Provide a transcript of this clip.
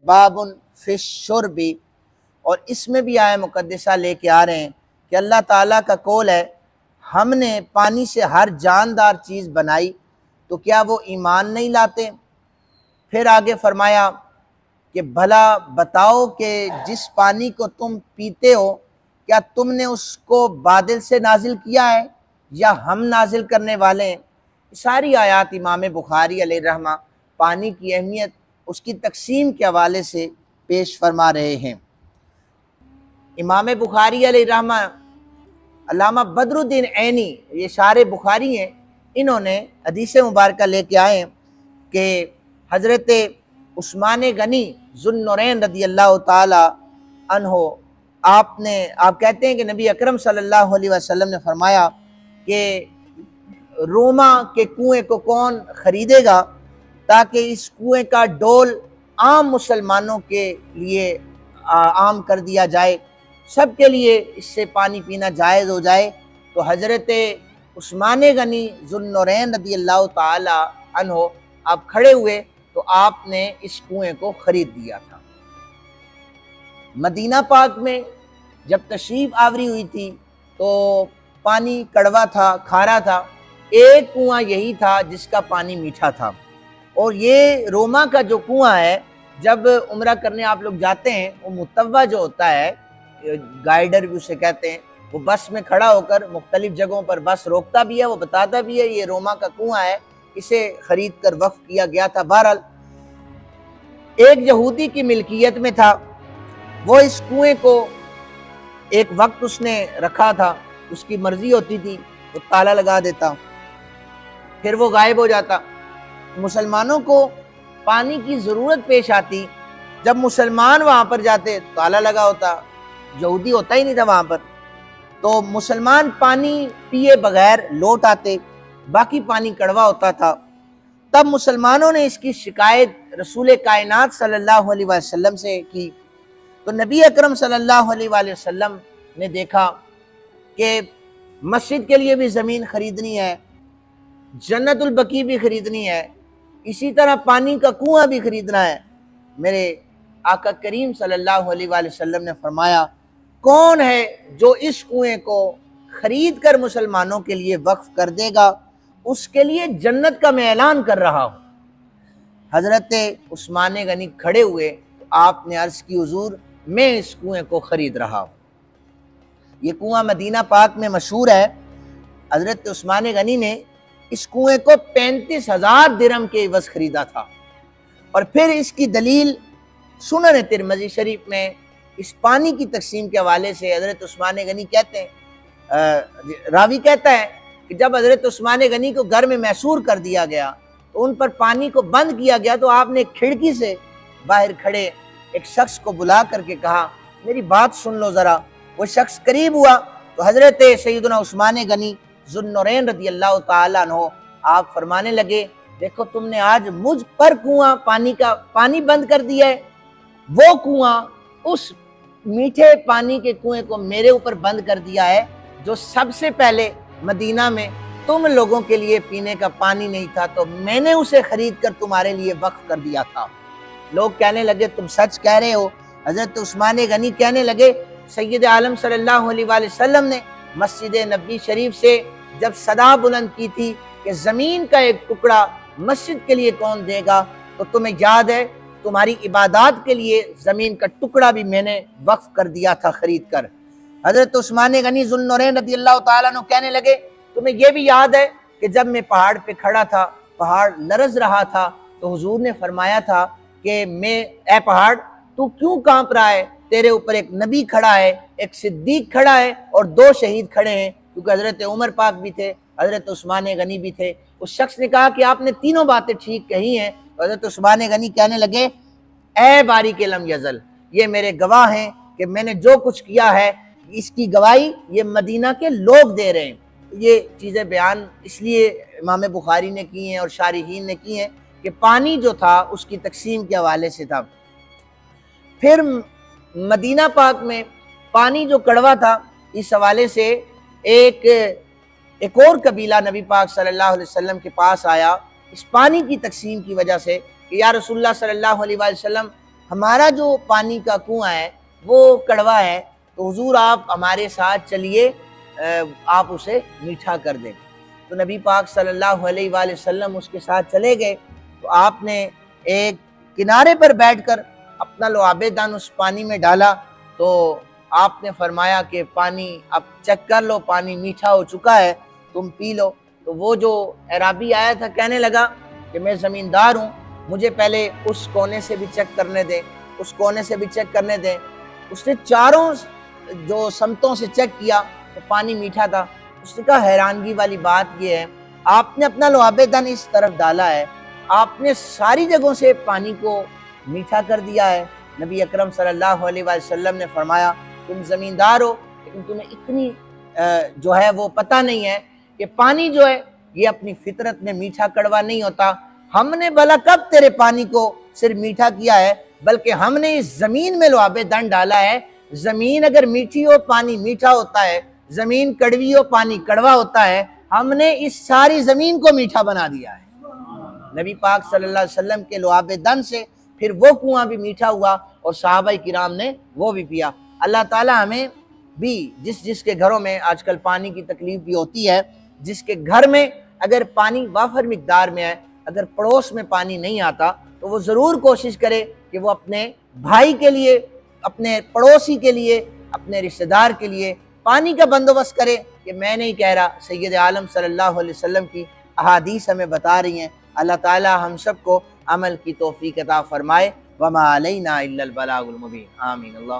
بابن فی الشرب، اور اس میں بھی آیہ مقدسہ لے کے آ رہے ہیں کہ اللہ تعالیٰ کا قول ہے ہم نے پانی سے ہر جاندار چیز بنائی، تو کیا وہ ایمان نہیں لاتے؟ پھر آگے فرمایا کہ بھلا بتاؤ کہ جس پانی کو تم پیتے ہو کیا تم نے اس کو بادل سے نازل کیا ہے یا ہم نازل کرنے والے ہیں؟ ساری آیات امام بخاری علیہ الرحمہ پانی کی اہمیت، اس کی تقسیم کے حوالے سے پیش فرما رہے ہیں۔ امام بخاری علیہ الرحمہ علامہ بدر الدین عینی، یہ شارح بخاری ہیں، انہوں نے حدیث مبارکہ لے کے آئے ہیں کہ حضرت عثمان غنی ذو النورین رضی اللہ تعالی عنہ آپ کہتے ہیں کہ نبی اکرم صلی اللہ علیہ وسلم نے فرمایا کہ روما کے کنویں کو کون خریدے گا تاکہ اس کنویں کا ڈول عام مسلمانوں کے لیے عام کر دیا جائے، سب کے لیے اس سے پانی پینا جائز ہو جائے۔ تو حضرت عثمان غنی ذو النورین رضی اللہ تعالی عنہ آپ کھڑے ہوئے تو آپ نے اس کنویں کو خرید دیا تھا۔ مدینہ پاک میں جب تشریف آوری ہوئی تھی تو پانی کڑوا تھا، کھارا تھا، ایک کنواں یہی تھا جس کا پانی میٹھا تھا۔ اور یہ روما کا جو کنواں ہے، جب عمرہ کرنے آپ لوگ جاتے ہیں، وہ متوع جو ہوتا ہے، گائیڈر بھی اسے کہتے ہیں، وہ بس میں کھڑا ہو کر مختلف جگہوں پر بس روکتا بھی ہے، وہ بتاتا بھی ہے یہ روما کا کنواں ہے، اسے خرید کر وقف کیا گیا تھا۔ بہرحال ایک یہودی کی ملکیت میں تھا، وہ اس کنویں کو ایک وقت اس نے رکھا تھا، اس کی مرضی ہوتی تھی وہ تالا لگا دیتا، پھر وہ غائب ہو جاتا۔ مسلمانوں کو پانی کی ضرورت پیش آتی، جب مسلمان وہاں پر جاتے تالا لگا ہوتا، یہودی ہوتا ہی نہیں تھا وہاں پر، تو مسلمان پانی پیے بغیر لوٹ آتے، باقی پانی کڑوا ہوتا تھا۔ تب مسلمانوں نے اس کی شکایت رسول کائنات صلی اللہ علیہ وسلم سے کی، تو نبی اکرم صلی اللہ علیہ وسلم نے دیکھا کہ مسجد کے لیے بھی زمین خریدنی ہے، جنت البقیع بھی خریدنی ہے، اسی طرح پانی کا کنواں بھی خریدنا ہے۔ میرے آقا کریم صلی اللہ علیہ وسلم نے فرمایا کون ہے جو اس کنویں کو خرید کر مسلمانوں کے لیے وقف کر دے گا، اس کے لیے جنت کا میں اعلان کر رہا ہوں۔ حضرت عثمان غنی کھڑے ہوئے تو آپ نے عرض کی حضور میں اس کنویں کو خرید رہا ہوں۔ یہ کنواں مدینہ پاک میں مشہور ہے۔ حضرت عثمان غنی نے اس کنویں کو 35,000 درہم کے عوض خریدا تھا۔ اور پھر اس کی دلیل سنن ترمذی شریف میں اس پانی کی تقسیم کے حوالے سے حضرت عثمان غنی کہتے ہیں، راوی کہتا ہے کہ جب حضرت عثمان غنی کو گھر میں محصور کر دیا گیا تو ان پر پانی کو بند کیا گیا، تو آپ نے کھڑکی سے باہر کھڑے ایک شخص کو بلا کر کے کہا میری بات سن لو ذرا۔ وہ شخص قریب ہوا تو حضرت سیدنا عثمان غنی ذو النورین رضی اللہ تعالیٰ عنہ آپ فرمانے لگے دیکھو تم نے آج مجھ پر کنواں پانی بند کر دیا ہے، وہ کنواں اس میٹھے پانی کے کنویں کو میرے اوپر بند کر دیا ہے جو سب سے پہلے مدینہ میں تم لوگوں کے لیے پینے کا پانی نہیں تھا، تو میں نے اسے خرید کر تمہارے لیے وقف کر دیا تھا۔ لوگ کہنے لگے تم سچ کہہ رہے ہو۔ حضرت عثمان غنی کہنے لگے سید عالم صلی اللہ علیہ وسلم نے مسجد نبوی شریف سے جب صدا بلند کی تھی کہ زمین کا ایک ٹکڑا مسجد کے لیے کون دے گا، تو تمہیں یاد ہے تمہاری عبادات کے لیے زمین کا ٹکڑا بھی میں نے وقف کر دیا تھا خرید کر۔ حضرت عثمان غنی ذو النورین رضی اللہ تعالیٰ عنہ کہنے لگے تمہیں یہ بھی یاد ہے کہ جب میں پہاڑ پہ کھڑا تھا، پہاڑ لرز رہا تھا، تو حضور نے فرمایا تھا کہ اے پہاڑ تو کیوں کانپ رہا ہے، تیرے اوپر ایک نبی کھڑا ہے، ایک صدیق کھڑا ہے اور 2 شہید کھڑے ہیں، کیونکہ حضرت عمر پاک بھی تھے، حضرت عثمان غنی بھی تھے۔ اس شخص نے کہا کہ آپ نے تینوں باتیں ٹھیک کہی ہیں۔ حضرت عثمان غنی کہنے لگے اے باری کے لم یزل، یہ میرے گواہ ہیں کہ میں نے جو کچھ کیا ہے اس کی گواہی یہ مدینہ کے لوگ دے رہے ہیں۔ یہ چیزیں بیان اس لیے امام بخاری نے کی ہیں اور شارحین نے کی ہیں کہ پانی جو تھا اس کی تقسیم کے حوالے سے تھا۔ پھر مدینہ پاک میں پانی جو کڑوا تھا، اس حوالے سے ایک اور قبیلہ نبی پاک صلی اللہ علیہ وسلم کے پاس آیا اس پانی کی تقسیم کی وجہ سے کہ یا رسول اللہ صلی اللہ علیہ وسلم ہمارا جو پانی کا کنواں ہے وہ کڑوا ہے، تو حضور آپ ہمارے ساتھ چلیے، آپ اسے میٹھا کر دیں۔ تو نبی پاک صلی اللہ علیہ وآلہ وسلم اس کے ساتھ چلے گئے، تو آپ نے ایک کنارے پر بیٹھ کر اپنا لعاب دہن اس پانی میں ڈالا، تو آپ نے فرمایا کہ پانی اب چیک کر لو، پانی میٹھا ہو چکا ہے، تم پی لو۔ تو وہ جو اعرابی آیا تھا کہنے لگا کہ میں زمیندار ہوں، مجھے پہلے اس کونے سے بھی چیک کرنے دیں، اس کونے سے بھی چیک کرنے دیں۔ اس نے چاروں جو سمتوں سے چیک کیا تو پانی میٹھا تھا۔ اس نے کہا حیرانگی والی بات یہ ہے، آپ نے اپنا لعاب دہن اس طرف ڈالا ہے، آپ نے ساری جگہوں سے پانی کو میٹھا کر دیا ہے۔ نبی اکرم صلی اللہ علیہ وآلہ وسلم نے فرمایا تم زمیندار ہو، لیکن تمہیں اتنی جو ہے وہ پتہ نہیں ہے کہ پانی جو ہے یہ اپنی فطرت میں میٹھا کڑوا نہیں ہوتا۔ ہم نے بھلا کب تیرے پانی کو صرف میٹھا کیا ہے، بلکہ ہم نے اس زمین میں لعاب دہن ڈالا ہے۔ زمین اگر میٹھی ہو پانی میٹھا ہوتا ہے، زمین کڑوی ہو پانی کڑوا ہوتا ہے، ہم نے اس ساری زمین کو میٹھا بنا دیا ہے۔ نبی پاک صلی اللہ علیہ وسلم کے لعاب دہن سے پھر وہ کنواں بھی میٹھا ہوا اور صحابہ کرام نے وہ بھی پیا۔ اللہ تعالی ہمیں بھی جس کے گھروں میں آج کل پانی کی تکلیف بھی ہوتی ہے، جس کے گھر میں اگر پانی وافر مقدار میں ہے، اگر پڑوس میں پانی نہیں آتا، تو وہ ضرور کوشش کرے کہ وہ اپنے بھائی کے لیے، اپنے پڑوسی کے لیے، اپنے رشتہ دار کے لیے پانی کا بندوبست کرے۔ کہ میں نہیں کہہ رہا، سید عالم صلی اللہ علیہ وسلم کی احادیث ہمیں بتا رہی ہیں۔ اللہ تعالی ہم سب کو عمل کی توفیق عطا فرمائے۔ وما علینا الا البلاغ المبین، آمین۔ اللہ